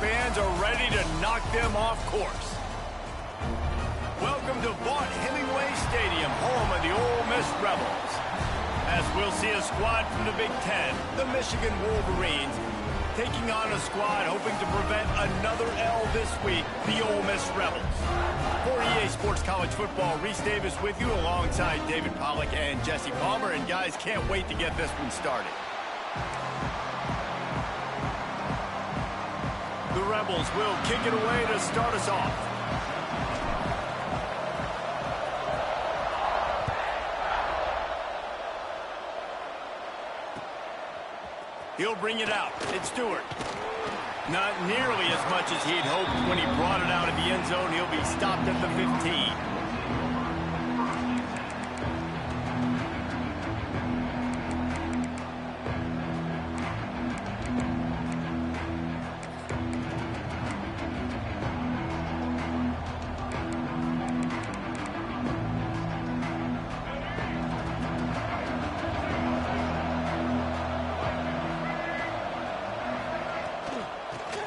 fans are ready to knock them off course. Welcome to Vaught Hemingway Stadium, home of the Ole Miss Rebels. As we'll see a squad from the Big Ten, the Michigan Wolverines, taking on a squad hoping to prevent another L this week, the Ole Miss Rebels. For EA Sports College Football, Reese Davis with you alongside David Pollack and Jesse Palmer. And guys, can't wait to get this one started. The Rebels will kick it away to start us off. He'll bring it out. It's Stewart. Not nearly as much as he'd hoped when he brought it out of the end zone. He'll be stopped at the 15.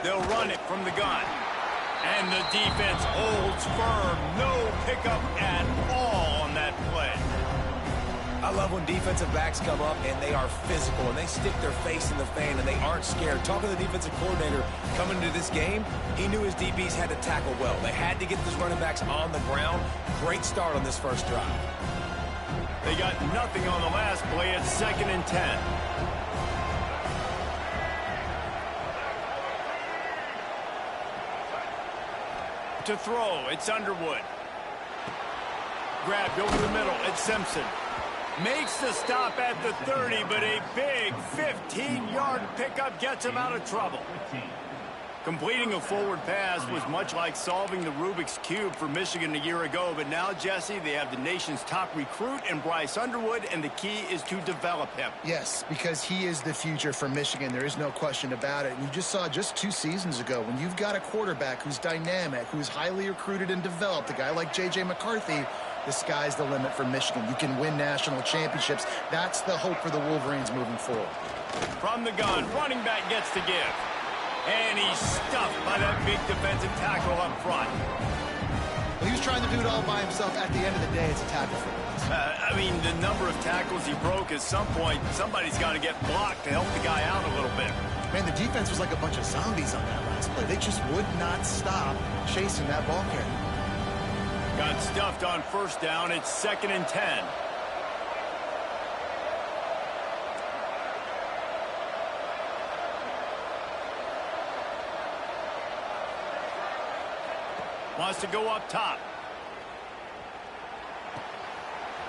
They'll run it from the gun. And the defense holds firm. No pickup at all on that play. I love when defensive backs come up and they are physical and they stick their face in the fan and they aren't scared. Talking to the defensive coordinator coming into this game, he knew his DBs had to tackle well. They had to get these running backs on the ground. Great start on this first drive. They got nothing on the last play. It's 2nd and 10. To throw, it's Underwood. Grabbed over the middle, it's Simpson. Makes the stop at the 30, but a big 15-yard pickup gets him out of trouble. Completing a forward pass was much like solving the Rubik's Cube for Michigan a year ago, but now, Jesse, they have the nation's top recruit in Bryce Underwood, and the key is to develop him. Yes, because he is the future for Michigan. There is no question about it. And you just saw just 2 seasons ago, when you've got a quarterback who's dynamic, who's highly recruited and developed, a guy like J.J. McCarthy, the sky's the limit for Michigan. You can win national championships. That's the hope for the Wolverines moving forward. From the gun, running back gets to give. And he's stuffed by that big defensive tackle up front. Well, he was trying to do it all by himself. At the end of the day, it's a tackle for us. I mean, the number of tackles he broke, at some point, somebody's got to get blocked to help the guy out a little bit. Man, the defense was like a bunch of zombies on that last play. They just would not stop chasing that ball carrier. Got stuffed on 1st down. It's 2nd and 10. Wants to go up top.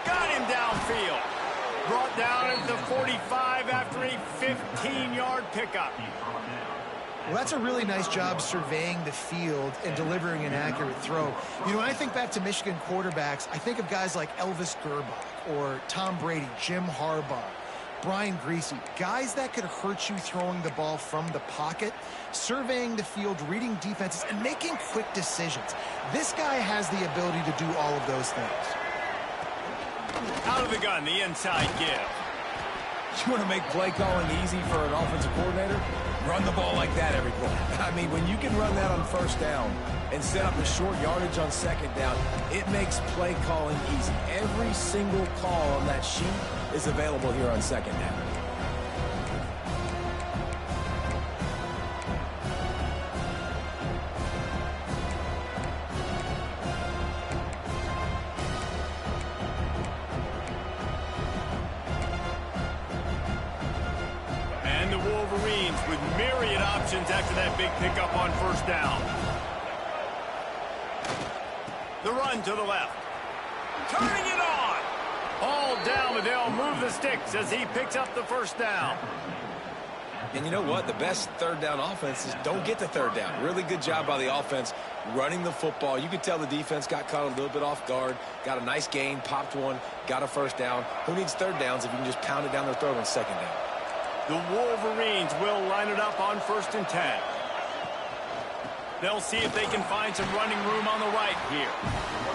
Got him downfield. Brought down at the 45 after a 15-yard pickup. Well, that's a really nice job surveying the field and delivering an accurate throw. You know, when I think back to Michigan quarterbacks, I think of guys like Elvis Gerbach or Tom Brady, Jim Harbaugh, Brian Greasy, guys that could hurt you throwing the ball from the pocket, surveying the field, reading defenses, and making quick decisions. This guy has the ability to do all of those things. Out of the gun, the inside give. You want to make play calling easy for an offensive coordinator? Run the ball like that every play. I mean, when you can run that on 1st down and set up a short yardage on 2nd down, it makes play calling easy. Every single call on that sheet is available here on 2nd down. And the Wolverines with myriad options after that big pickup on 1st down. The run to the left. Turning it on. All down, but they'll move the sticks as he picks up the 1st down. And you know what? The best 3rd down offense is don't get to 3rd down. Really good job by the offense running the football. You could tell the defense got caught a little bit off guard, got a nice gain, popped one, got a 1st down. Who needs 3rd downs if you can just pound it down their throat on 2nd down? The Wolverines will line it up on 1st and 10. They'll see if they can find some running room on the right here.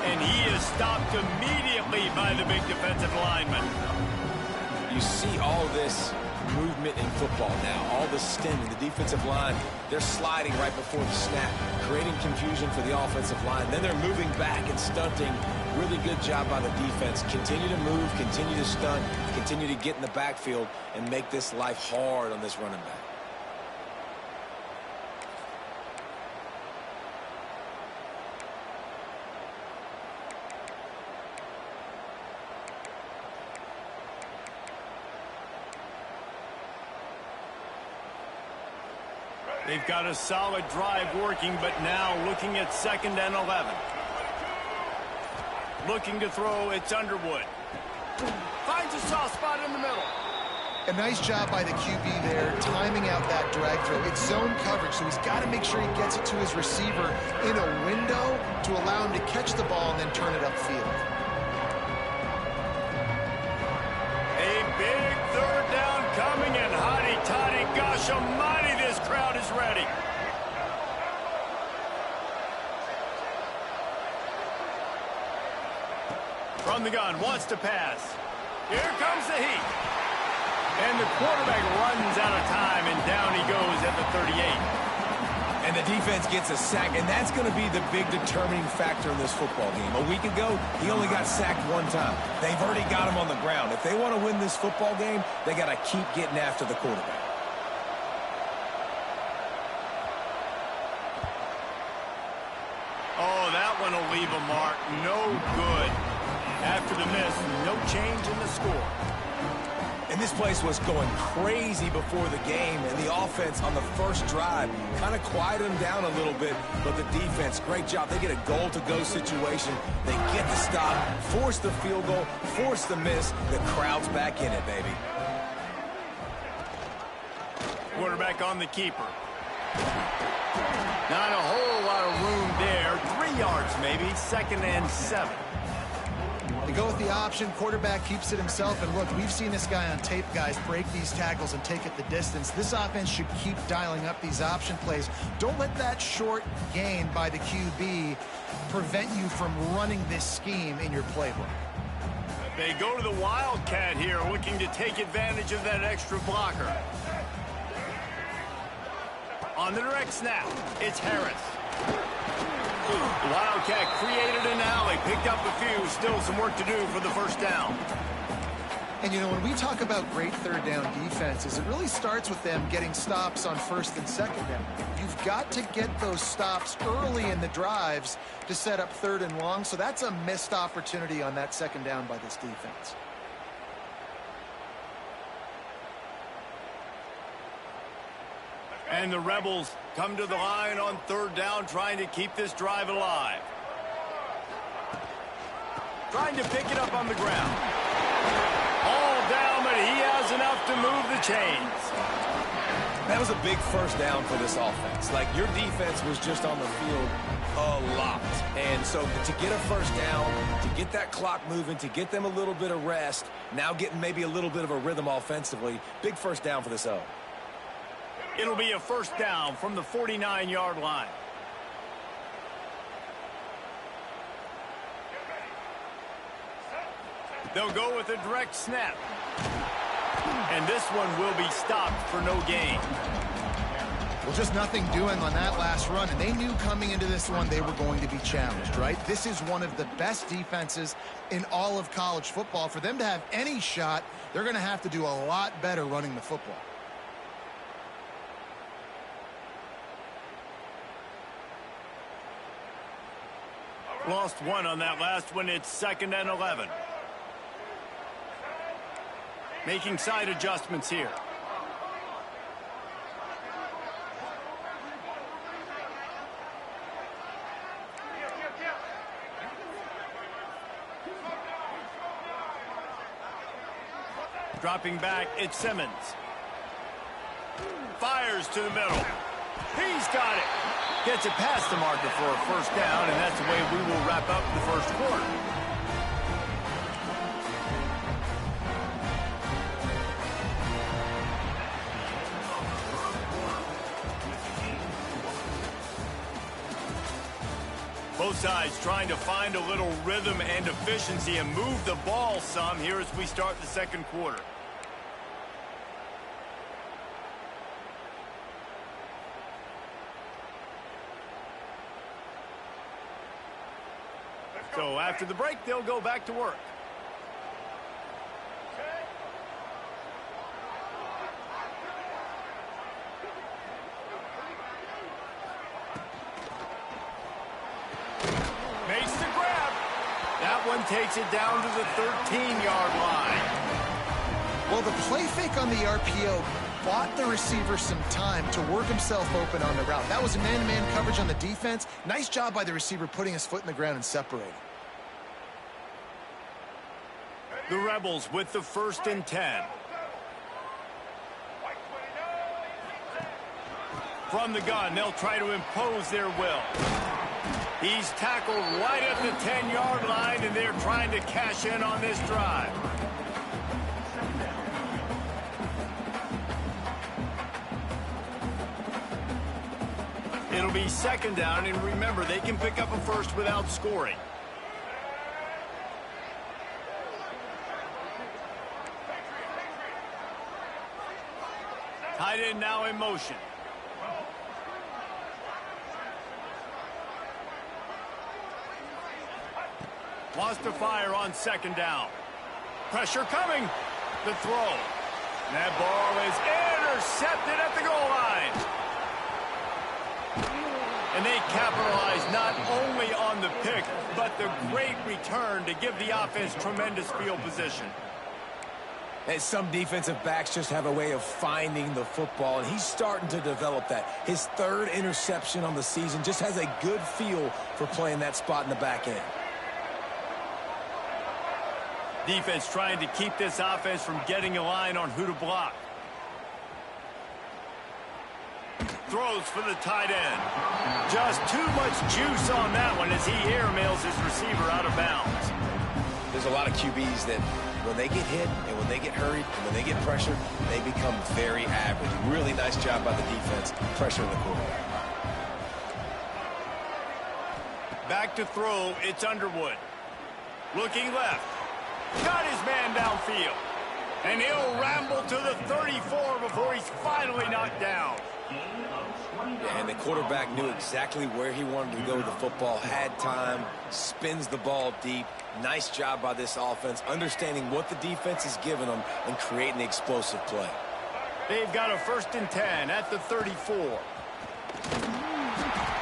And he is stopped immediately by the big defensive lineman. You you see all this movement in football now, all the stemming, the defensive line, they're sliding right before the snap, creating confusion for the offensive line. Then they're moving back and stunting. Really good job by the defense. Continue to move, continue to stunt, continue to get in the backfield and make this life hard on this running back. They've got a solid drive working, but now looking at 2nd and 11. Looking to throw, it's Underwood. Finds a soft spot in the middle. A nice job by the QB there, timing out that drag throw. It's zone coverage, so he's got to make sure he gets it to his receiver in a window to allow him to catch the ball and then turn it upfield. A big 3rd down coming, and hotty-toddy, gosh almighty, this crowd is ready. From the gun, wants to pass. Here comes the heat. And the quarterback runs out of time, and down he goes at the 38. And the defense gets a sack, and that's going to be the big determining factor in this football game. A week ago, he only got sacked 1 time. They've already got him on the ground. If they want to win this football game, they got to keep getting after the quarterback. Oh, that one will leave a mark. No good. After the miss, no change in the score. And this place was going crazy before the game, and the offense on the first drive kind of quieted them down a little bit, but the defense, great job. They get a goal-to-go situation. They get the stop, force the field goal, force the miss. The crowd's back in it, baby. Quarterback on the keeper. Not a whole lot of room there. 3 yards maybe, 2nd and 7. They go with the option. Quarterback keeps it himself. And look, we've seen this guy on tape, guys, break these tackles and take it the distance. This offense should keep dialing up these option plays. Don't let that short gain by the QB prevent you from running this scheme in your playbook. They go to the Wildcat here, looking to take advantage of that extra blocker. On the direct snap, it's Harris. The Wildcat created an alley, picked up a few, still some work to do for the 1st down. And, you know, when we talk about great 3rd down defenses, it really starts with them getting stops on 1st and 2nd down. You've got to get those stops early in the drives to set up 3rd and long, so that's a missed opportunity on that 2nd down by this defense. And the Rebels come to the line on 3rd down, trying to keep this drive alive. Trying to pick it up on the ground. All down, but he has enough to move the chains. That was a big 1st down for this offense. Like, your defense was just on the field a lot. And so to get a 1st down, to get that clock moving, to get them a little bit of rest, now getting maybe a little bit of a rhythm offensively, big 1st down for this O. It'll be a 1st down from the 49-yard line. They'll go with a direct snap. And this one will be stopped for no gain. Well, just nothing doing on that last run, and they knew coming into this one they were going to be challenged, right? This is one of the best defenses in all of college football. For them to have any shot, they're going to have to do a lot better running the football. Lost 1 on that last one. It's 2nd and 11. Making side adjustments here. Dropping back, it's Simmons. Fires to the middle. He's got it. Gets it past the marker for a 1st down, and that's the way we will wrap up the 1st quarter. Both sides trying to find a little rhythm and efficiency and move the ball some here as we start the 2nd quarter. So after the break, they'll go back to work. Makes the grab. That one takes it down to the 13-yard line. Well, the play fake on the RPO bought the receiver some time to work himself open on the route. That was a man-to-man coverage on the defense. Nice job by the receiver putting his foot in the ground and separating. The Rebels with the 1st and 10. From the gun, they'll try to impose their will. He's tackled right at the 10-yard line, and they're trying to cash in on this drive. It'll be 2nd down, and remember, they can pick up a first without scoring. Tight end now in motion. Wants to fire on 2nd down. Pressure coming. The throw. That ball is intercepted at the goal line. And they capitalize not only on the pick, but the great return to give the offense tremendous field position. And some defensive backs just have a way of finding the football, and he's starting to develop that. His 3rd interception on the season, just has a good feel for playing that spot in the back end. Defense trying to keep this offense from getting a line on who to block. Throws for the tight end. Just too much juice on that one as he airmails his receiver out of bounds. There's a lot of QBs that when they get hit and when they get hurried and when they get pressured, they become very average. Really nice job by the defense pressuring the quarterback. Back to throw, it's Underwood. Looking left. Got his man downfield. And he'll ramble to the 34 before he's finally knocked down. And the quarterback knew exactly where he wanted to go with the football, had time, spins the ball deep. Nice job by this offense, understanding what the defense is giving them and creating the explosive play. They've got a 1st and 10 at the 34.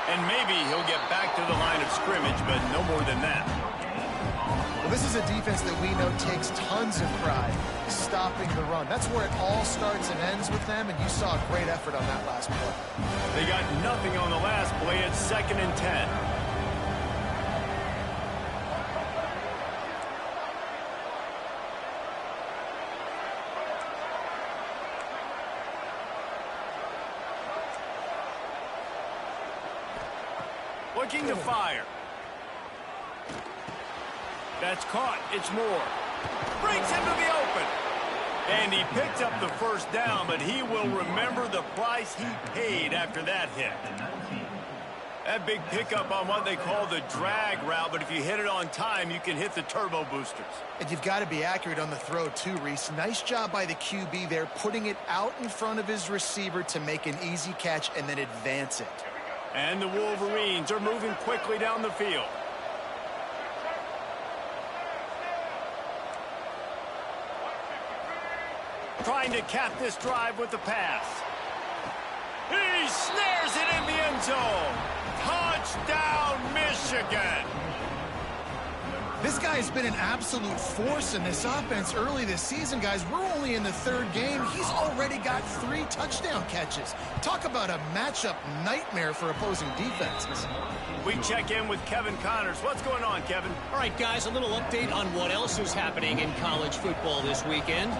And maybe he'll get back to the line of scrimmage, but no more than that. Well, this is a defense that we know takes tons of pride stopping the run. That's where it all starts and ends with them, and you saw a great effort on that last play. They got nothing on the last play. It's 2nd and 10. Looking to fire. That's caught. It's Moore. Breaks into the open. And he picked up the 1st down, but he will remember the price he paid after that hit. That big pickup on what they call the drag route, but if you hit it on time, you can hit the turbo boosters. And you've got to be accurate on the throw too, Reese. Nice job by the QB there, putting it out in front of his receiver to make an easy catch and then advance it. And the Wolverines are moving quickly down the field. Trying to cap this drive with the pass. He snares it in the end zone. Touchdown, Michigan. This guy has been an absolute force in this offense early this season, guys. We're only in the 3rd game. He's already got 3 touchdown catches. Talk about a matchup nightmare for opposing defenses. We check in with Kevin Connors. What's going on, Kevin? All right, guys, a little update on what else is happening in college football this weekend.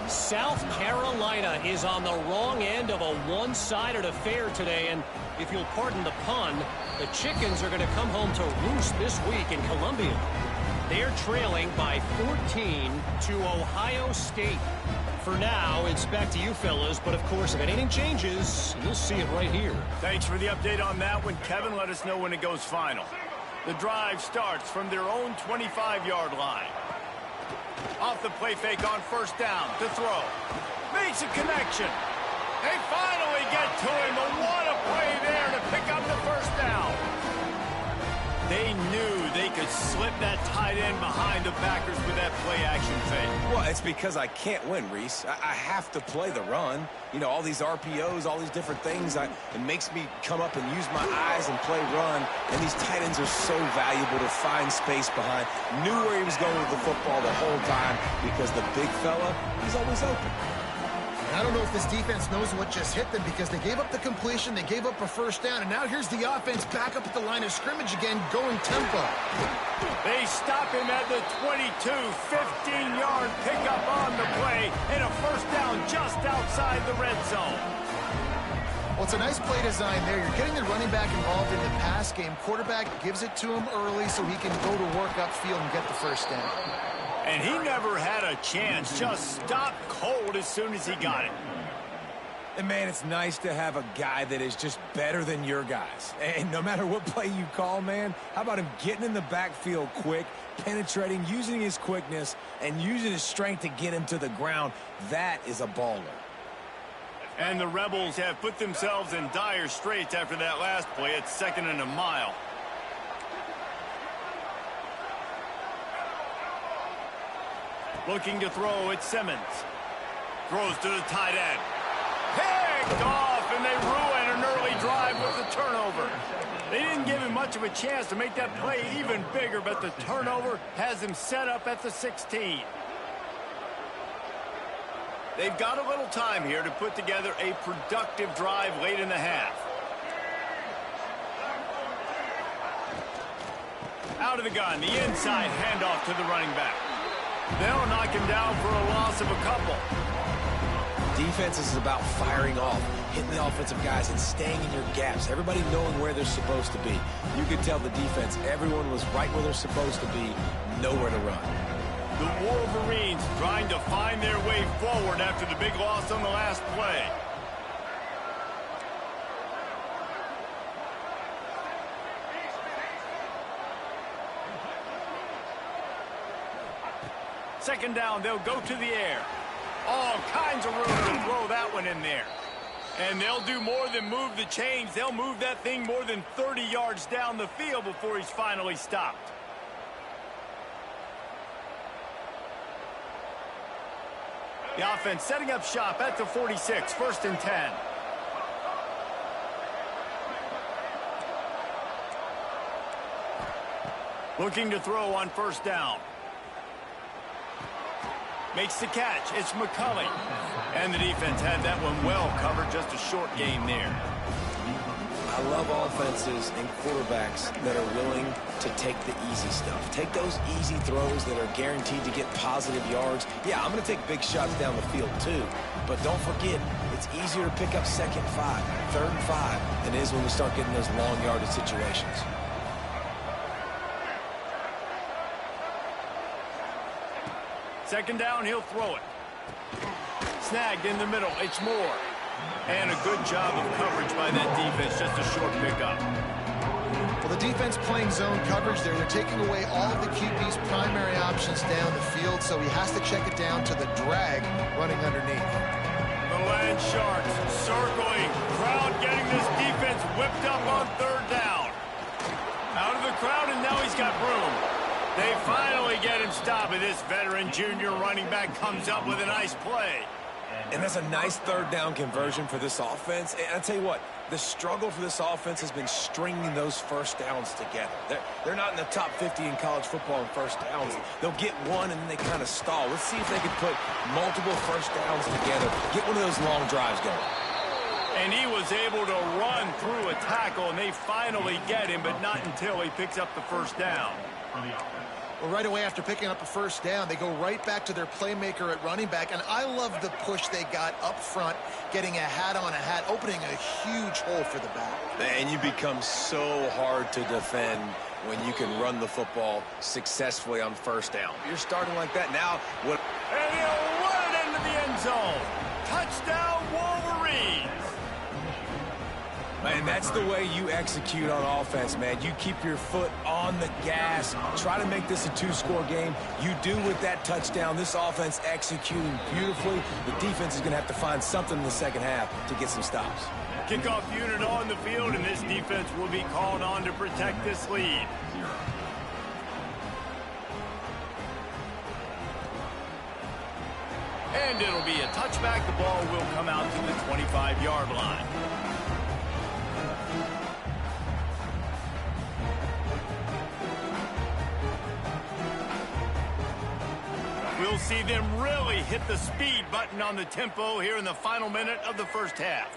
South Carolina is on the wrong end of a one-sided affair today, and if you'll pardon the pun, the Chickens are going to come home to roost this week in Columbia. They're trailing by 14 to Ohio State. For now, it's back to you fellas, but of course, if anything changes, you'll see it right here. Thanks for the update on that one, Kevin. Let us know when it goes final. The drive starts from their own 25-yard line. Off the play fake on 1st down to throw. Makes a connection. They finally get to him, but what a play there to pick up the 1st down. They knew they could slip that tight end behind the backers with that play-action fake. Well, it's because I can't win, Reese. I have to play the run. You know, all these RPOs, all these different things, it makes me come up and use my eyes and play run. And these tight ends are so valuable to find space behind. Knew where he was going with the football the whole time because the big fella, he's always open. I don't know if this defense knows what just hit them because they gave up the completion, they gave up a first down, and now here's the offense back up at the line of scrimmage again, going tempo. They stop him at the 22, 15-yard pickup on the play, and a first down just outside the red zone. Well, it's a nice play design there. You're getting the running back involved in the pass game. Quarterback gives it to him early so he can go to work upfield and get the first down. And he never had a chance, just stopped cold as soon as he got it. And, man, it's nice to have a guy that is just better than your guys. And no matter what play you call, man, how about him getting in the backfield quick, penetrating, using his quickness, and using his strength to get him to the ground? That is a baller. And the Rebels have put themselves in dire straits after that last play. It's 2nd and a mile. Looking to throw, it's Simmons. Throws to the tight end. Picked off, and they ruin an early drive with the turnover. They didn't give him much of a chance to make that play even bigger, but the turnover has him set up at the 16. They've got a little time here to put together a productive drive late in the half. Out of the gun, the inside handoff to the running back. They'll knock him down for a loss of a couple. Defense is about firing off, hitting the offensive guys, and staying in your gaps. Everybody knowing where they're supposed to be. You could tell the defense, everyone was right where they're supposed to be, nowhere to run. The Wolverines trying to find their way forward after the big loss on the last play. Second down, they'll go to the air. All kinds of room to throw that one in there. And they'll do more than move the chains. They'll move that thing more than 30 yards down the field before he's finally stopped. The offense setting up shop at the 46, 1st and 10. Looking to throw on 1st down. Makes the catch. It's McCulley. And the defense had that one well covered. Just a short gain there. I love offenses and quarterbacks that are willing to take the easy stuff. Take those easy throws that are guaranteed to get positive yards. Yeah, I'm going to take big shots down the field too. But don't forget, it's easier to pick up 2nd and 5, 3rd and 5 than it is when we start getting those long yardage situations. Second down, he'll throw it. Snagged in the middle. It's Moore. And a good job of coverage by that defense. Just a short pickup. Well, the defense playing zone coverage there. They're taking away all of the QB's primary options down the field, so he has to check it down to the drag running underneath. The Land Sharks circling. Crowd getting this defense whipped up on 3rd down. Out of the crowd, and now he's got room. They finally get him stopped, and this veteran junior running back comes up with a nice play. And that's a nice 3rd down conversion for this offense. And I tell you what, the struggle for this offense has been stringing those first downs together. They're not in the top 50 in college football in first downs. They'll get one, and then they kind of stall. Let's see if they can put multiple first downs together, get one of those long drives going. And he was able to run through a tackle, and they finally get him, but not until he picks up the first down. Well, right away after picking up a first down, they go right back to their playmaker at running back. And I love the push they got up front, getting a hat on a hat, opening a huge hole for the back. And you become so hard to defend when you can run the football successfully on 1st down. You're starting like that now. And he'll run it into the end zone. Touchdown, Wolverines. Man, that's the way you execute on offense, man. You keep your foot on the gas. Try to make this a 2-score game. You do with that touchdown. This offense executing beautifully. The defense is going to have to find something in the second half to get some stops. Kickoff unit on the field, and this defense will be called on to protect this lead. And it'll be a touchback. The ball will come out to the 25-yard line. We'll see them really hit the speed button on the tempo here in the final minute of the first half.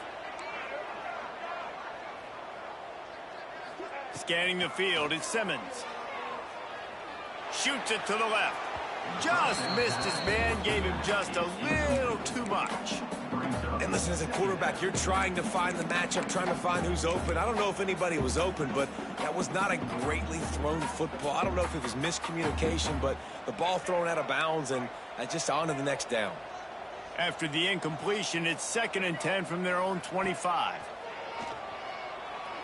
Scanning the field, it's Simmons. Shoots it to the left. Just missed his man, gave him just a little too much. And listen, as a quarterback, you're trying to find the matchup, trying to find who's open. I don't know if anybody was open, but that was not a greatly thrown football. I don't know if it was miscommunication, but the ball thrown out of bounds and just on to the next down. After the incompletion, it's 2nd and 10 from their own 25.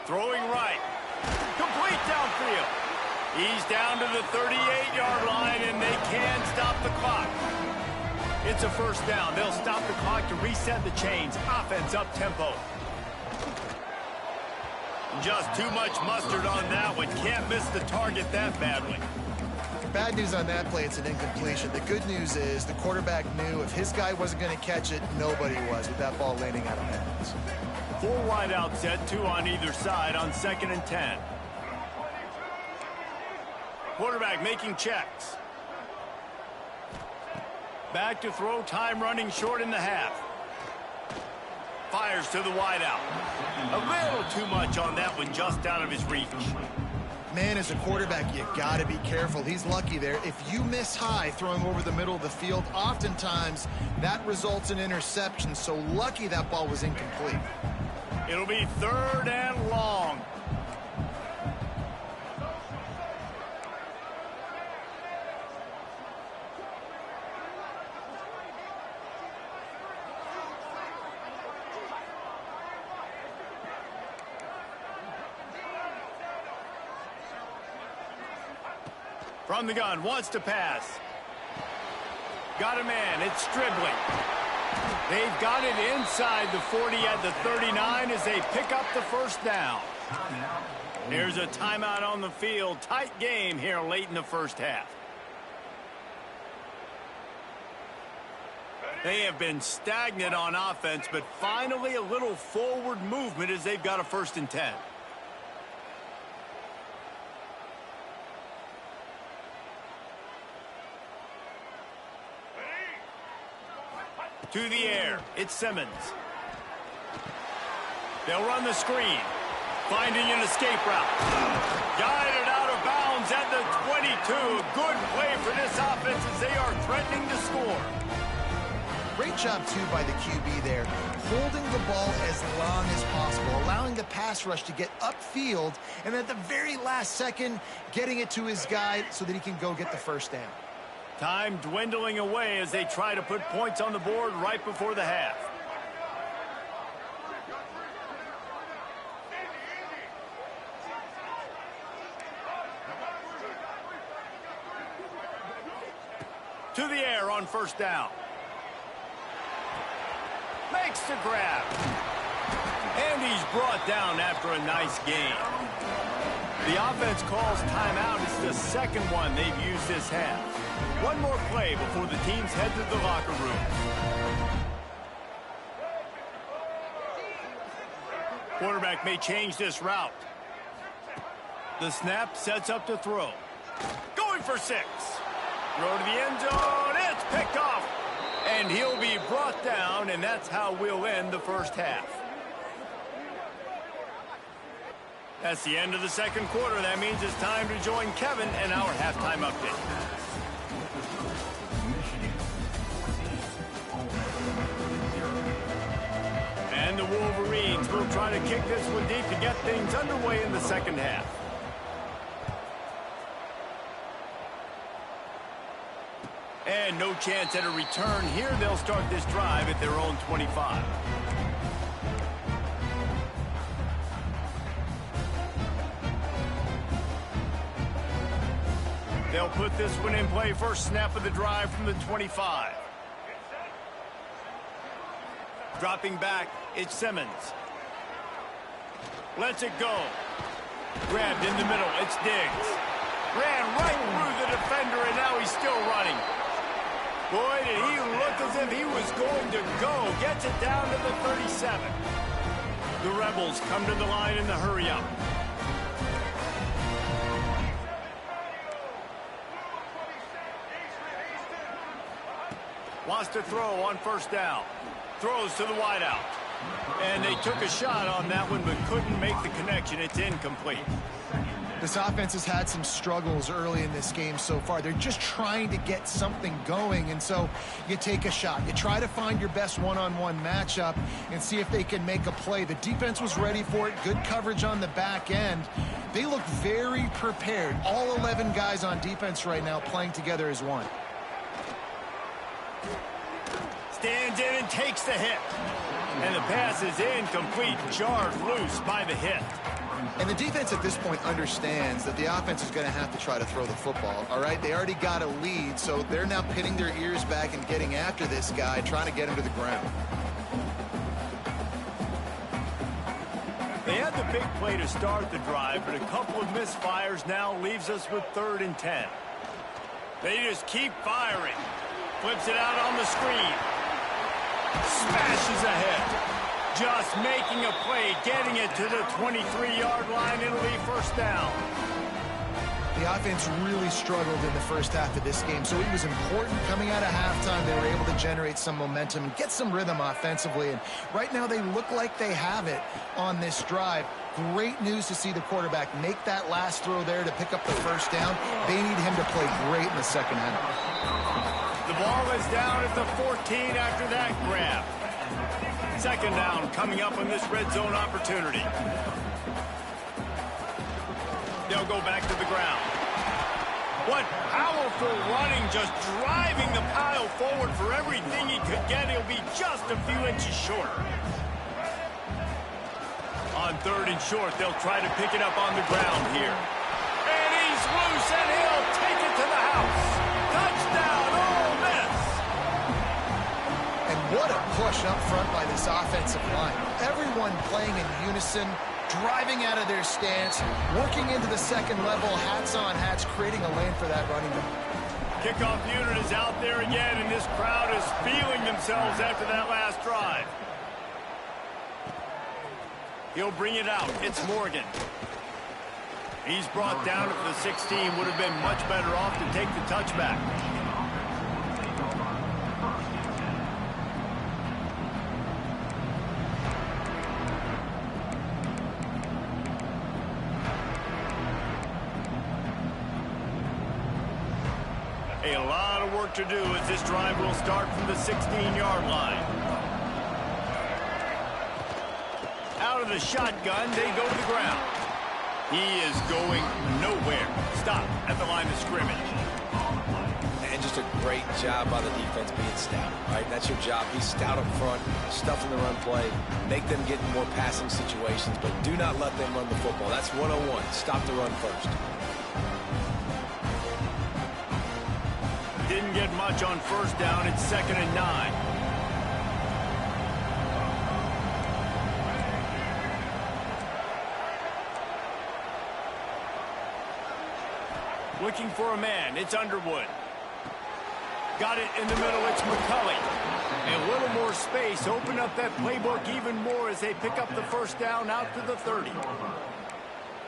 Throwing right. Complete downfield. He's down to the 38-yard line, and they can stop the clock. It's a first down. They'll stop the clock to reset the chains. Offense up tempo. Just too much mustard on that one. Can't miss the target that badly. Bad news on that play, it's an incompletion. The good news is the quarterback knew if his guy wasn't going to catch it, nobody was with that ball landing out of bounds. 4 wide out set, 2 on either side on 2nd and 10. Quarterback making checks. Back to throw, time running short in the half. Fires to the wide out. A little too much on that one, just out of his reach. Man, as a quarterback, you got to be careful. He's lucky there. If you miss high throwing over the middle of the field, oftentimes that results in interception. So lucky that ball was incomplete. It'll be 3rd and long. From the gun, wants to pass. Got a man, it's Stribling. They've got it inside the 40 at the 39 as they pick up the first down. There's a timeout on the field. Tight game here late in the first half. They have been stagnant on offense, but finally a little forward movement as they've got a 1st and 10. To the air, it's Simmons. They'll run the screen. Finding an escape route. Guided out of bounds at the 22. Good play for this offense as they are threatening to score. Great job, too, by the QB there. Holding the ball as long as possible. Allowing the pass rush to get upfield. And at the very last second, getting it to his guy so that he can go get the first down. Time dwindling away as they try to put points on the board right before the half. To the air on 1st down. Makes the grab. And he's brought down after a nice gain. The offense calls timeout. It's the 2nd one they've used this half. One more play before the teams head to the locker room. Quarterback may change this route. The snap sets up to throw. Going for 6. Throw to the end zone. It's picked off. And he'll be brought down, and that's how we'll end the first half. That's the end of the 2nd quarter. That means it's time to join Kevin and our halftime update. And the Wolverines will try to kick this one deep to get things underway in the 2nd half. And no chance at a return here. They'll start this drive at their own 25. They'll put this one in play. First snap of the drive from the 25. Dropping back, it's Simmons. Lets it go. Grabbed in the middle, it's Diggs. Ran right through the defender, and now he's still running. Boy, did he look as if he was going to go. Gets it down to the 37. The Rebels come to the line in the hurry-up. Wants to throw on first down. Throws to the wideout. And they took a shot on that one but couldn't make the connection. It's incomplete. This offense has had some struggles early in this game so far. They're just trying to get something going, and so you take a shot. You try to find your best one-on-one matchup and see if they can make a play. The defense was ready for it. Good coverage on the back end. They look very prepared. All 11 guys on defense right now playing together as one. Stands in and takes the hit. And the pass is incomplete, jarred loose by the hit. And the defense at this point understands that the offense is going to have to try to throw the football, all right? They already got a lead, so they're now pinning their ears back and getting after this guy, trying to get him to the ground. They had the big play to start the drive, but a couple of misfires now leaves us with 3rd and 10. They just keep firing. Flips it out on the screen. Smashes ahead. Just making a play, getting it to the 23-yard line. It'll be first down. The offense really struggled in the first half of this game, so it was important coming out of halftime. They were able to generate some momentum and get some rhythm offensively, and right now they look like they have it on this drive. Great news to see the quarterback make that last throw there to pick up the first down. They need him to play great in the second half. The ball is down at the 14 after that grab. Second down coming up on this red zone opportunity. They'll go back to the ground. What powerful running, just driving the pile forward for everything he could get. He'll be just a few inches shorter. On 3rd and short, they'll try to pick it up on the ground here. And he's loose, and he'll take it to the house. Touchdown, Ole Miss! And what a push up front by this offensive line. Everyone playing in unison, driving out of their stance, working into the second level, hats on hats, creating a lane for that running back. Kickoff unit is out there again, and this crowd is feeling themselves after that last drive. He'll bring it out. It's Morgan. He's brought down at the 16. Would have been much better off to take the touchback. A lot of work to do as this drive will start from the 16-yard line. Out of the shotgun, they go to the ground. He is going nowhere. Stop at the line of scrimmage. And just a great job by the defense being stout, right? That's your job. Be stout up front, stuff in the run play, make them get in more passing situations, but do not let them run the football. That's 101. Stop the run first. Didn't get much on first down. It's 2nd and 9. Looking for a man. It's Underwood. Got it in the middle. It's McCulley. And a little more space. Open up that playbook even more as they pick up the first down out to the 30.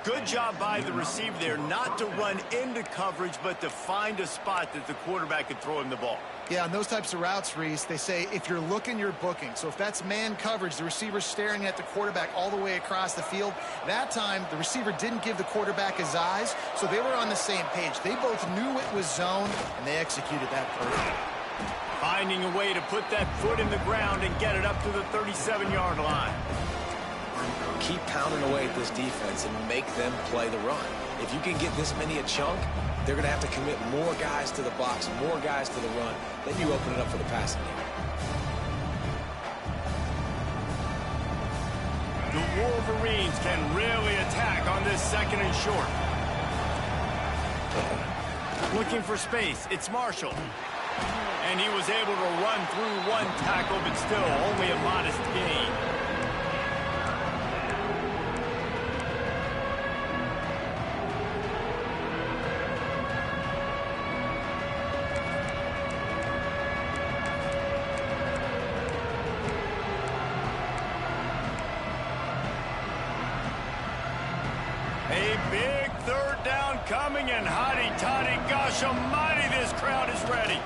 Good job by the receiver there not to run into coverage, but to find a spot that the quarterback could throw him the ball. Yeah, on those types of routes, Reese, they say if you're looking, you're booking. So if that's man coverage, the receiver's staring at the quarterback all the way across the field. That time, the receiver didn't give the quarterback his eyes, so they were on the same page. They both knew it was zone, and they executed that perfectly. Finding a way to put that foot in the ground and get it up to the 37-yard line. Keep pounding away at this defense and make them play the run. If you can get this many a chunk, they're going to have to commit more guys to the box, more guys to the run. Then you open it up for the passing game. The Wolverines can really attack on this 2nd and short. Looking for space. It's Marshall. And he was able to run through one tackle, but still only a modest gain. A big third down coming, and hotty-toddy, gosh almighty, this crowd is ready.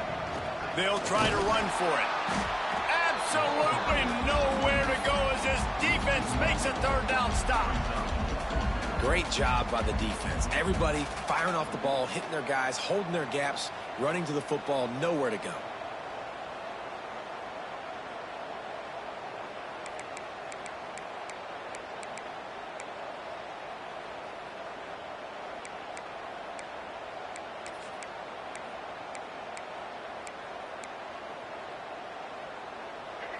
They'll try to run for it. Absolutely nowhere to go as this defense makes a third down stop. Great job by the defense. Everybody firing off the ball, hitting their guys, holding their gaps, running to the football, nowhere to go.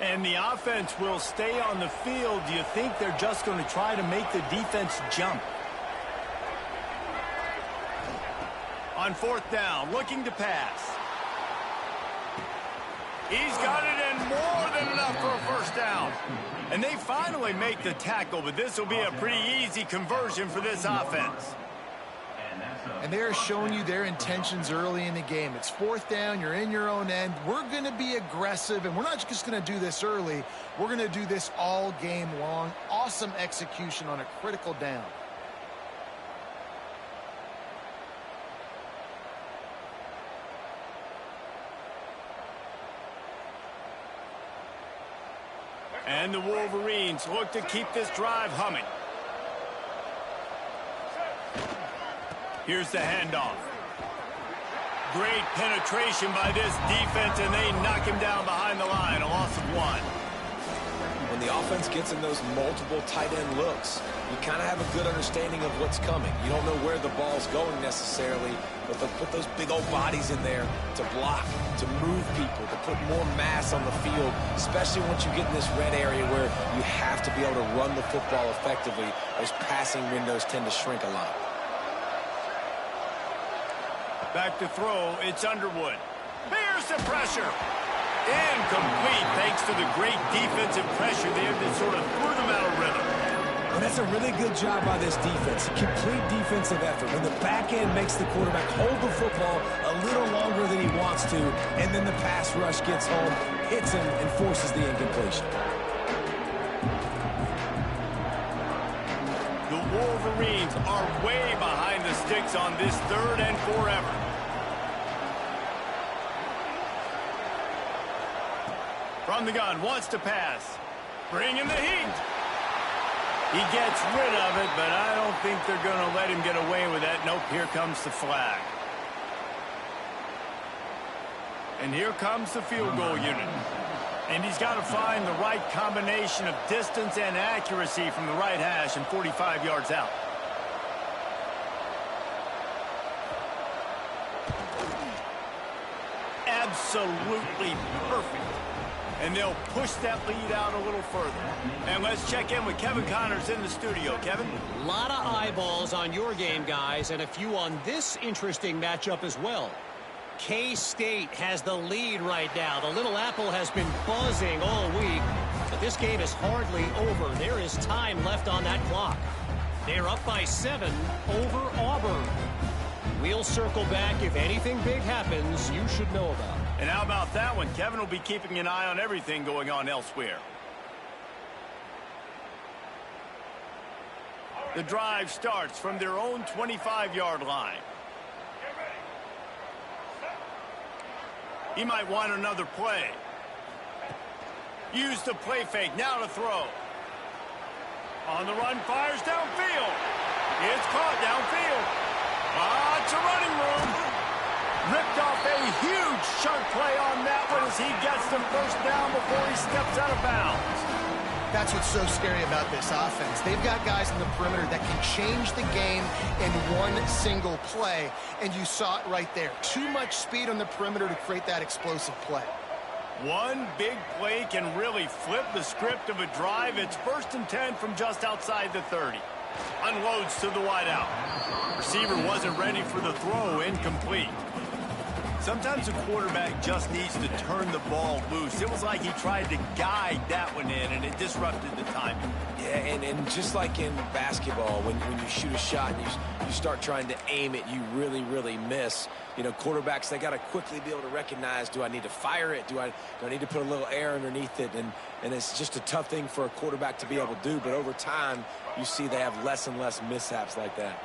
And the offense will stay on the field. Do you think they're just going to try to make the defense jump? On fourth down, looking to pass. He's got it in more than enough for a first down. And they finally make the tackle, but this will be a pretty easy conversion for this offense. And they're showing you their intentions early in the game. It's fourth down. You're in your own end. We're going to be aggressive, and we're not just going to do this early. We're going to do this all game long. Awesome execution on a critical down. And the Wolverines look to keep this drive humming. Here's the handoff. Great penetration by this defense, and they knock him down behind the line. A loss of 1. When the offense gets in those multiple tight end looks, you kind of have a good understanding of what's coming. You don't know where the ball's going necessarily, but they'll put those big old bodies in there to block, to move people, to put more mass on the field, especially once you get in this red area where you have to be able to run the football effectively. Those passing windows tend to shrink a lot. Back to throw, it's Underwood. Here's the pressure. Incomplete thanks to the great defensive pressure there that sort of threw them out of rhythm. And that's a really good job by this defense. Complete defensive effort. When the back end makes the quarterback hold the football a little longer than he wants to, and then the pass rush gets home, hits him, and forces the incompletion. The Wolverines are way behind the sticks on this 3rd and 4 effort. From the gun, wants to pass. Bringing the heat. He gets rid of it, but I don't think they're going to let him get away with that. Nope, here comes the flag. And here comes the field goal unit. And he's got to find the right combination of distance and accuracy from the right hash and 45 yards out. Absolutely perfect. And they'll push that lead out a little further. And let's check in with Kevin Connors in the studio. Kevin? A lot of eyeballs on your game, guys, and a few on this interesting matchup as well. K-State has the lead right now. The Little Apple has been buzzing all week, but this game is hardly over. There is time left on that clock. They're up by 7 over Auburn. We'll circle back. If anything big happens, you should know about it. And how about that one? Kevin will be keeping an eye on everything going on elsewhere. The drive starts from their own 25-yard line. He might want another play. Use the play fake. Now to throw. On the run, fires downfield. It's caught downfield. Lots of running room. Ripped off a huge chunk play on that one as he gets the first down before he steps out of bounds. That's what's so scary about this offense. They've got guys in the perimeter that can change the game in one single play, and you saw it right there. Too much speed on the perimeter to create that explosive play. One big play can really flip the script of a drive. It's 1st and 10 from just outside the 30. Unloads to the wideout. Receiver wasn't ready for the throw. Incomplete. Sometimes a quarterback just needs to turn the ball loose. It was like he tried to guide that one in, and it disrupted the timing. Yeah, and just like in basketball, when you shoot a shot and you start trying to aim it, you really miss. You know, quarterbacks, they got to quickly be able to recognize, do I need to fire it? Do I need to put a little air underneath it? And it's just a tough thing for a quarterback to be able to do. But over time, you see they have less and less mishaps like that.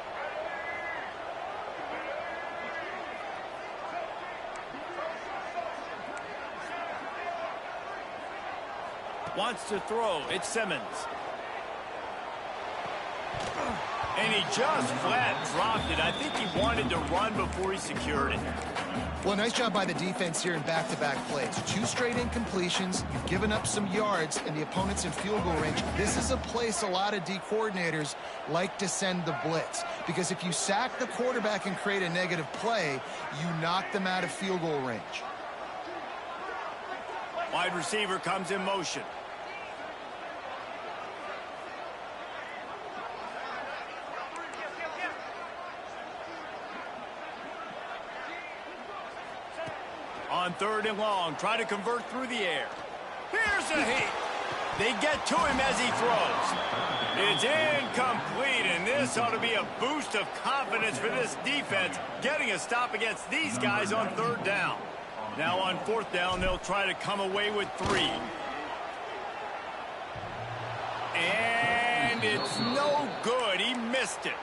Wants to throw. It's Simmons. And he just flat dropped it. I think he wanted to run before he secured it. Well, nice job by the defense here in back-to-back plays. 2 straight incompletions. You've given up some yards, and the opponent's in field goal range. This is a place a lot of D coordinators like to send the blitz, because if you sack the quarterback and create a negative play, you knock them out of field goal range. Wide receiver comes in motion. On 3rd and long, try to convert through the air. Here's a hit. They get to him as he throws. It's incomplete, and this ought to be a boost of confidence for this defense, getting a stop against these guys on 3rd down. Now on 4th down, they'll try to come away with 3. And it's no good. He missed it.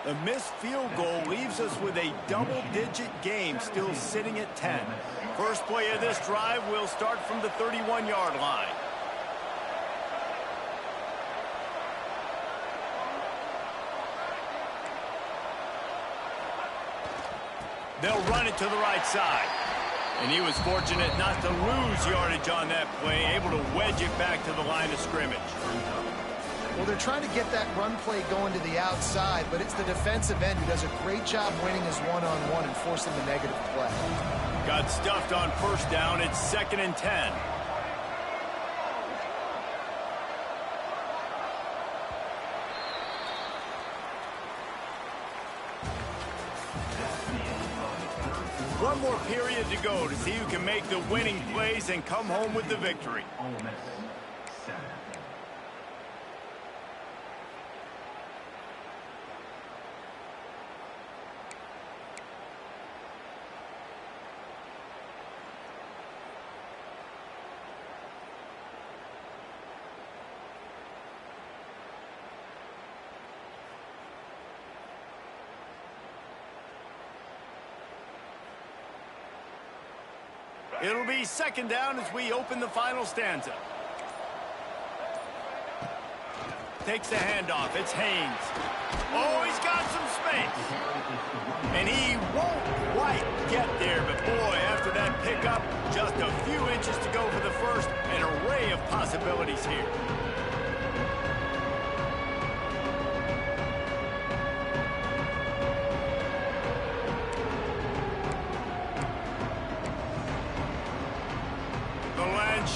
The missed field goal leaves us with a double-digit game still sitting at 10. First play of this drive will start from the 31-yard line. They'll run it to the right side. And he was fortunate not to lose yardage on that play, able to wedge it back to the line of scrimmage. Well, they're trying to get that run play going to the outside, but it's the defensive end who does a great job winning his one-on-one and forcing the negative play. Got stuffed on 1st down. It's 2nd and 10. One more period to go to see who can make the winning plays and come home with the victory. It'll be 2nd down as we open the final stanza. Takes the handoff. It's Haynes. Oh, he's got some space. And he won't quite get there. But, boy, after that pickup, just a few inches to go for the first. An array of possibilities here.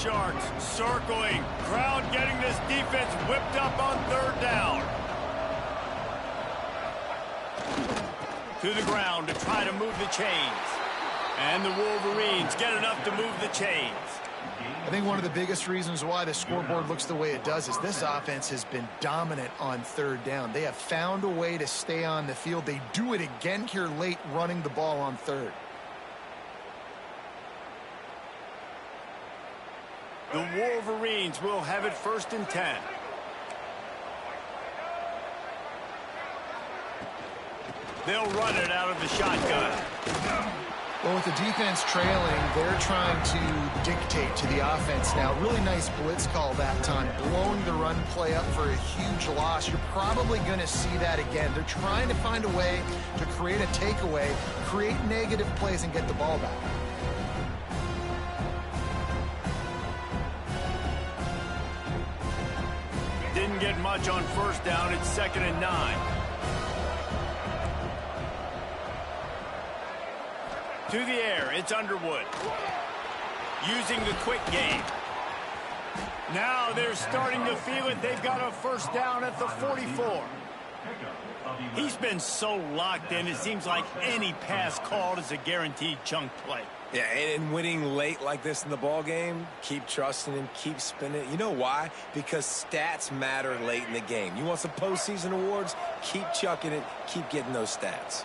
Sharks circling. Crowd getting this defense whipped up on 3rd down. To the ground to try to move the chains. And the Wolverines get enough to move the chains. I think one of the biggest reasons why the scoreboard looks the way it does is this offense has been dominant on 3rd down. They have found a way to stay on the field. They do it again here late, running the ball on 3rd. The Wolverines will have it 1st and 10. They'll run it out of the shotgun. Well, with the defense trailing, they're trying to dictate to the offense now. Really nice blitz call that time, blowing the run play up for a huge loss. You're probably going to see that again. They're trying to find a way to create a takeaway, create negative plays, and get the ball back. Didn't get much on 1st down. It's 2nd and 9. To the air, it's Underwood. Using the quick game. Now they're starting to feel it. They've got a 1st down at the 44. He's been so locked in, it seems like any pass called is a guaranteed chunk play. Yeah, and winning late like this in the ball game, keep trusting him, keep spinning. You know why? Because stats matter late in the game. You want some postseason awards? Keep chucking it, keep getting those stats.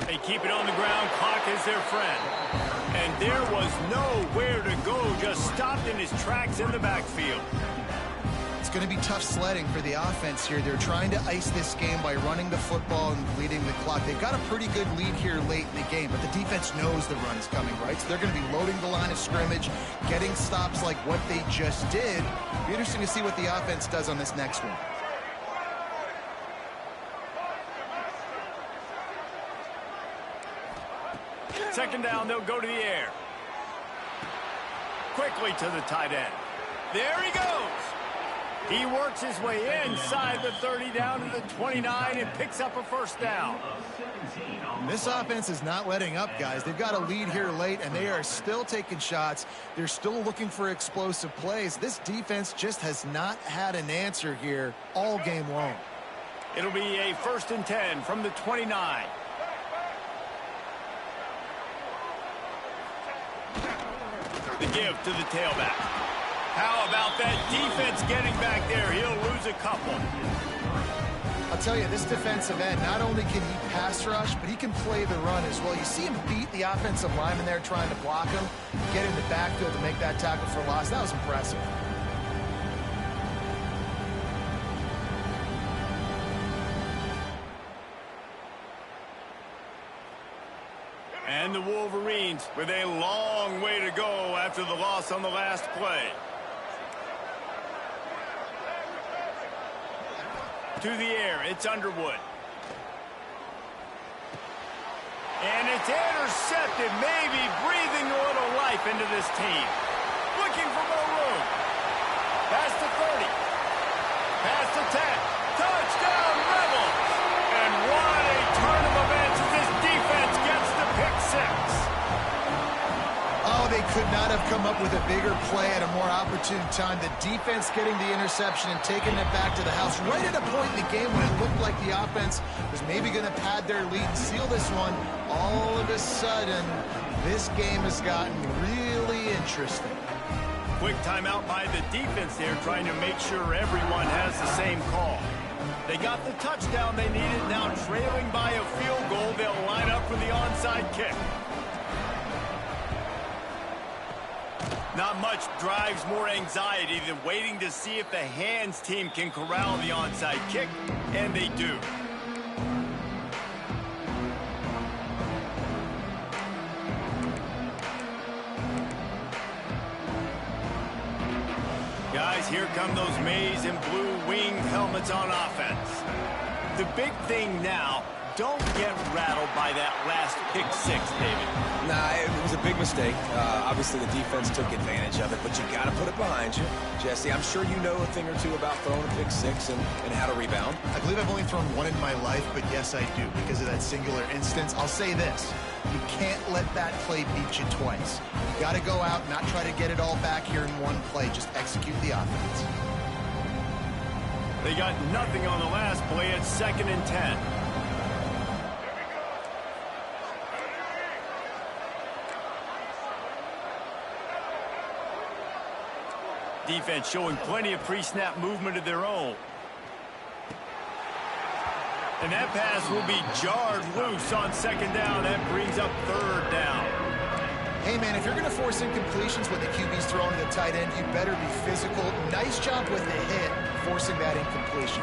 They keep it on the ground. Clock is their friend. And there was nowhere to go. Just stopped in his tracks in the backfield. It's going to be tough sledding for the offense here. They're trying to ice this game by running the football and bleeding the clock. They've got a pretty good lead here late in the game, but the defense knows the run is coming, right? So they're going to be loading the line of scrimmage, getting stops like what they just did. It'll be interesting to see what the offense does on this next one. Second down, they'll go to the air. Quickly to the tight end. There he goes. He works his way inside the 30 down to the 29 and picks up a first down. This offense is not letting up, guys. They've got a lead here late, and they are still taking shots. They're still looking for explosive plays. This defense just has not had an answer here all game long. It'll be a 1st and 10 from the 29. The give to the tailback. How about that defense getting back there? He'll lose a couple. I'll tell you, this defensive end, not only can he pass rush, but he can play the run as well. You see him beat the offensive lineman there trying to block him, get in the backfield to make that tackle for loss. That was impressive. And the Wolverines with a long way to go after the loss on the last play. To the air, it's Underwood. And it's intercepted, maybe breathing a little life into this team. Looking for more room. Past the 30. Past the 10. Touchdown, Rebels! And what a turn of events as this defense gets the pick six. Oh, they could not have come up with a bigger play at a more opportune time. The defense getting the interception and taking it back to the house right at a point in the game when it looked like the offense was maybe going to pad their lead and seal this one. All of a sudden, this game has gotten really interesting. Quick timeout by the defense there, trying to make sure everyone has the same call. They got the touchdown they needed. Now trailing by a field goal, they'll line up for the onside kick. Not much drives more anxiety than waiting to see if the hands team can corral the onside kick, and they do. Guys, here come those maize and blue winged helmets on offense. The big thing now, don't get rattled by that last pick six, David. Nah, it was a big mistake. Obviously, the defense took advantage of it, but you got to put it behind you. Jesse, I'm sure you know a thing or two about throwing a pick six and how to rebound. I believe I've only thrown one in my life, but yes, I do, because of that singular instance. I'll say this. You can't let that play beat you twice. You got to go out, not try to get it all back here in one play. Just execute the offense. They got nothing on the last play at 2nd and 10. Defense showing plenty of pre-snap movement of their own. And that pass will be jarred loose on 2nd down. That brings up 3rd down. Hey, man, if you're going to force incompletions when the QB's throwing to the tight end, you better be physical. Nice job with the hit, forcing that incompletion.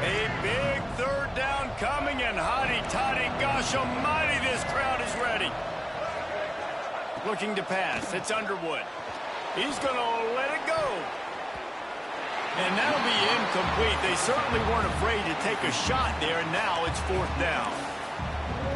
A big 3rd down coming, and hotty-toddy, gosh almighty, this crowd is ready. Looking to pass, it's Underwood. He's going to let it go. And that'll be incomplete. They certainly weren't afraid to take a shot there, and now it's 4th down.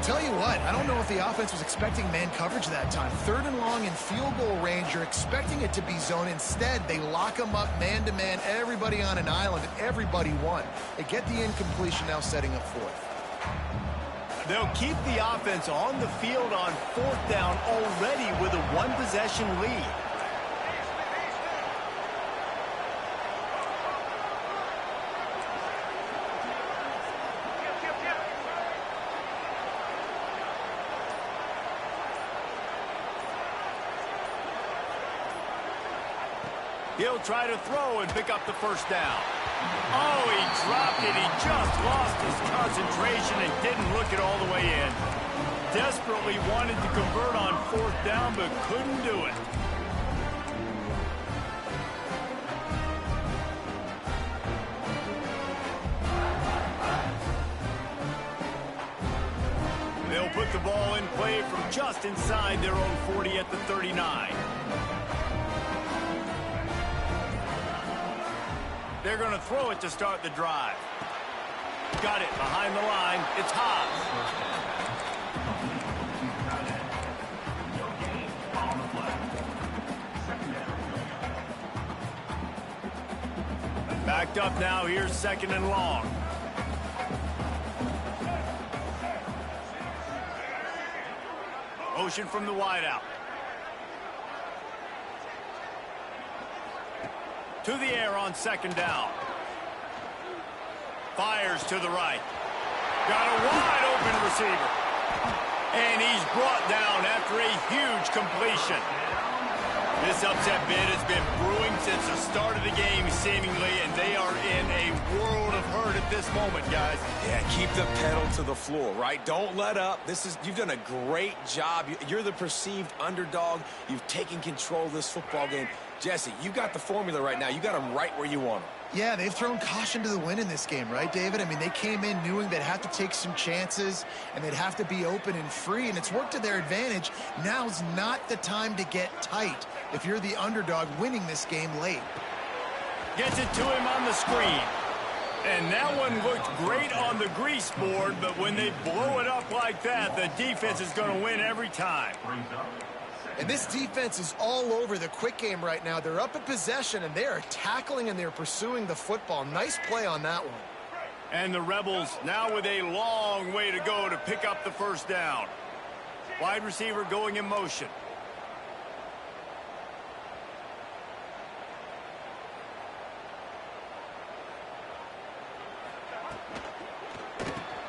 Tell you what, I don't know if the offense was expecting man coverage that time. 3rd and long in field goal range, you're expecting it to be zone. Instead, they lock them up man-to-man, everybody on an island, and everybody won. They get the incompletion, now setting up 4th. They'll keep the offense on the field on 4th down already with a 1-possession lead. He'll try to throw and pick up the 1st down. Oh, he dropped it. He just lost his concentration and didn't look it all the way in. Desperately wanted to convert on 4th down, but couldn't do it. They'll put the ball in play from just inside their own 40 at the 39. They're going to throw it to start the drive. Got it behind the line. It's Hobbs. Backed up now. Here's 2nd and long. Motion from the wideout. To the air on 2nd down. Fires to the right. Got a wide open receiver. And he's brought down after a huge completion. This upset bid has been brewing since the start of the game, seemingly, and they are in a world of hurt at this moment, guys. Yeah, keep the pedal to the floor, right? Don't let up. You've done a great job. You're the perceived underdog. You've taken control of this football game. Jesse, you got the formula right now. You got them right where you want them. Yeah, they've thrown caution to the wind in this game, right, David? I mean, they came in knowing they'd have to take some chances and they'd have to be open and free, and it's worked to their advantage. Now's not the time to get tight if you're the underdog winning this game late. Gets it to him on the screen. And that one looked great on the grease board, but when they blow it up like that, the defense is going to win every time. And this defense is all over the quick game right now. They're up in possession, and they are tackling and they're pursuing the football. Nice play on that one. And the Rebels now with a long way to go to pick up the 1st down. Wide receiver going in motion.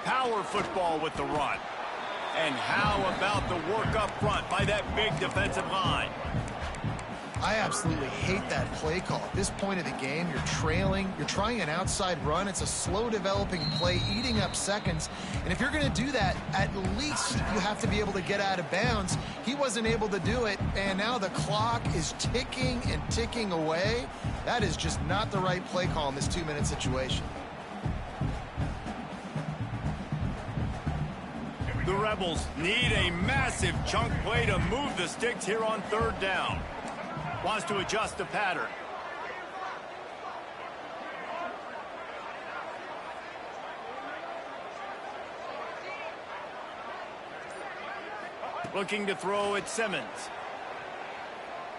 Power football with the run. And how about the work up front by that big defensive line? I absolutely hate that play call. At this point of the game, you're trailing, you're trying an outside run. It's a slow developing play, eating up seconds. And if you're going to do that, at least you have to be able to get out of bounds. He wasn't able to do it, and now the clock is ticking and ticking away. That is just not the right play call in this 2-minute situation. The Rebels need a massive chunk play to move the sticks here on 3rd down. Wants to adjust the pattern. Looking to throw at Simmons.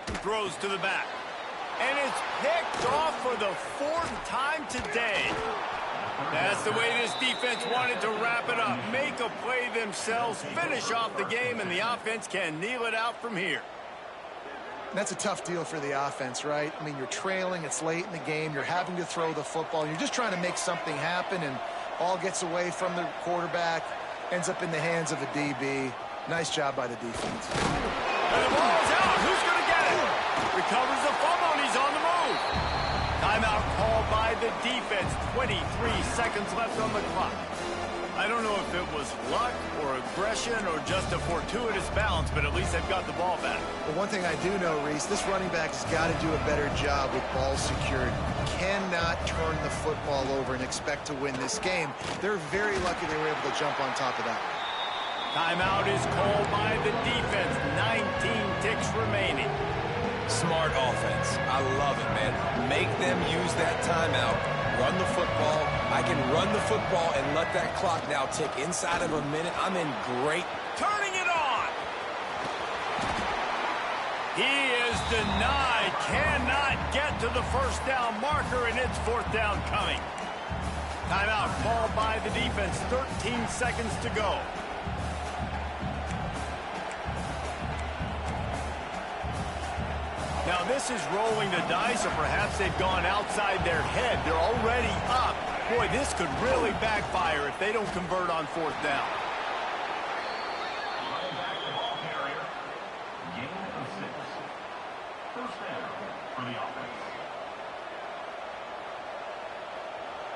Throws to the back. And it's picked off for the 4th time today. That's the way this defense wanted to wrap it up. Make a play themselves, finish off the game, and the offense can kneel it out from here. That's a tough deal for the offense, right? I mean, you're trailing, it's late in the game, you're having to throw the football, you're just trying to make something happen, and ball gets away from the quarterback, ends up in the hands of a DB. Nice job by the defense. And the ball's out. Who's going to get it? Recovers the fumble, and he's on the move. Timeout called by the defense. 23 seconds left on the clock. I don't know if it was luck or aggression or just a fortuitous bounce, but at least they've got the ball back. Well, one thing I do know, Reese, this running back has got to do a better job with ball secured. Cannot turn the football over and expect to win this game. They're very lucky they were able to jump on top of that. Timeout is called by the defense. 19 ticks remaining. Smart offense. I love it, man. Make them use that timeout run the football. I can run the football and let that clock now tick inside of a minute. I'm in great. Turning it on. He is denied. Cannot get to the first down marker, and it's fourth down coming. Timeout called by the defense. 13 seconds to go. Now this is rolling the dice, or perhaps they've gone outside their head. They're already up. Boy, this could really backfire if they don't convert on fourth down.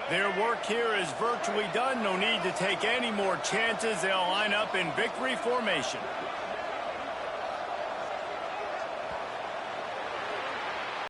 Their work here is virtually done. No need to take any more chances. They'll line up in victory formation.